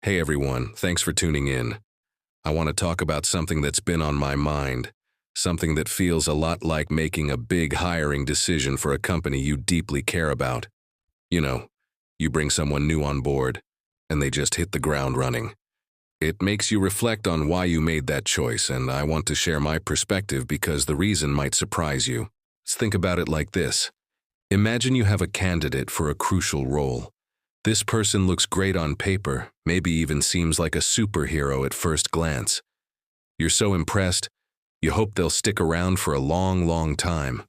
Hey everyone, thanks for tuning in. I want to talk about something that's been on my mind, something that feels a lot like making a big hiring decision for a company you deeply care about. You know, you bring someone new on board, and they just hit the ground running. It makes you reflect on why you made that choice, and I want to share my perspective because the reason might surprise you. Let's think about it like this. Imagine you have a candidate for a crucial role. This person looks great on paper, maybe even seems like a superhero at first glance. You're so impressed, you hope they'll stick around for a long, long time.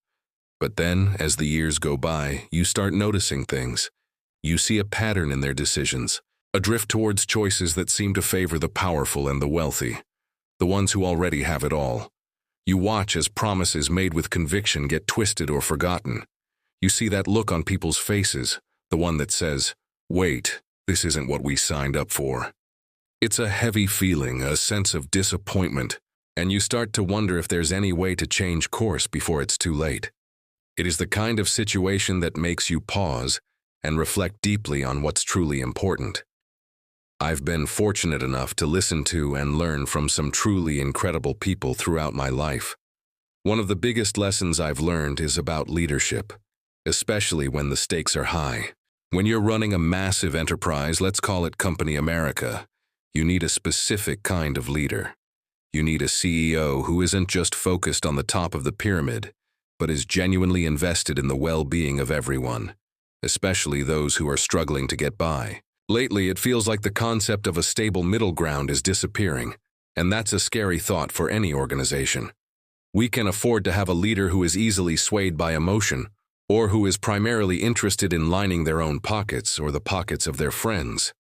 But then, as the years go by, you start noticing things. You see a pattern in their decisions, a drift towards choices that seem to favor the powerful and the wealthy, the ones who already have it all. You watch as promises made with conviction get twisted or forgotten. You see that look on people's faces, the one that says, "Wait, this isn't what we signed up for." It's a heavy feeling, a sense of disappointment, and you start to wonder if there's any way to change course before it's too late. It is the kind of situation that makes you pause and reflect deeply on what's truly important. I've been fortunate enough to listen to and learn from some truly incredible people throughout my life. One of the biggest lessons I've learned is about leadership, especially when the stakes are high. When you're running a massive enterprise, let's call it Company America, you need a specific kind of leader. You need a CEO who isn't just focused on the top of the pyramid, but is genuinely invested in the well-being of everyone, especially those who are struggling to get by. Lately, it feels like the concept of a stable middle ground is disappearing, and that's a scary thought for any organization. We can afford to have a leader who is easily swayed by emotion, or who is primarily interested in lining their own pockets or the pockets of their friends.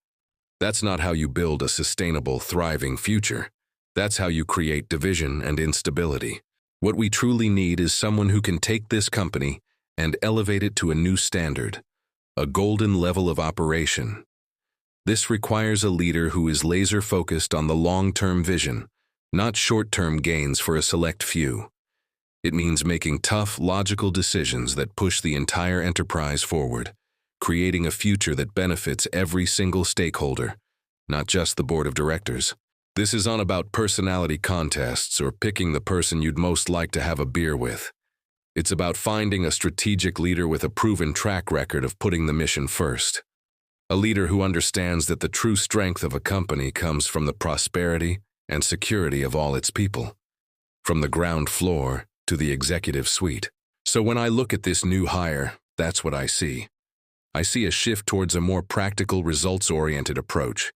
That's not how you build a sustainable, thriving future. That's how you create division and instability. What we truly need is someone who can take this company and elevate it to a new standard, a golden level of operation. This requires a leader who is laser-focused on the long-term vision, not short-term gains for a select few. It means making tough, logical decisions that push the entire enterprise forward, creating a future that benefits every single stakeholder, not just the board of directors. This isn't about personality contests or picking the person you'd most like to have a beer with. It's about finding a strategic leader with a proven track record of putting the mission first. A leader who understands that the true strength of a company comes from the prosperity and security of all its people, from the ground floor to the executive suite. So when I look at this new hire, that's what I see. I see a shift towards a more practical, results-oriented approach.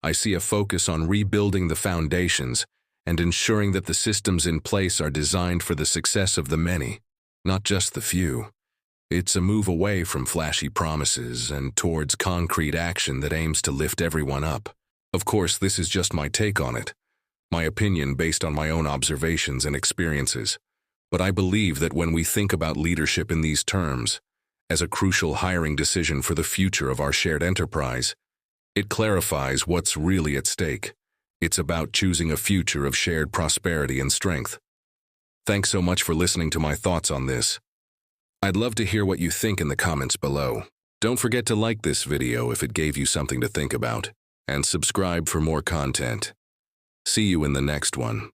I see a focus on rebuilding the foundations and ensuring that the systems in place are designed for the success of the many, not just the few. It's a move away from flashy promises and towards concrete action that aims to lift everyone up. Of course, this is just my take on it, my opinion based on my own observations and experiences. But I believe that when we think about leadership in these terms, as a crucial hiring decision for the future of our shared enterprise, it clarifies what's really at stake. It's about choosing a future of shared prosperity and strength. Thanks so much for listening to my thoughts on this. I'd love to hear what you think in the comments below. Don't forget to like this video if it gave you something to think about, and subscribe for more content. See you in the next one.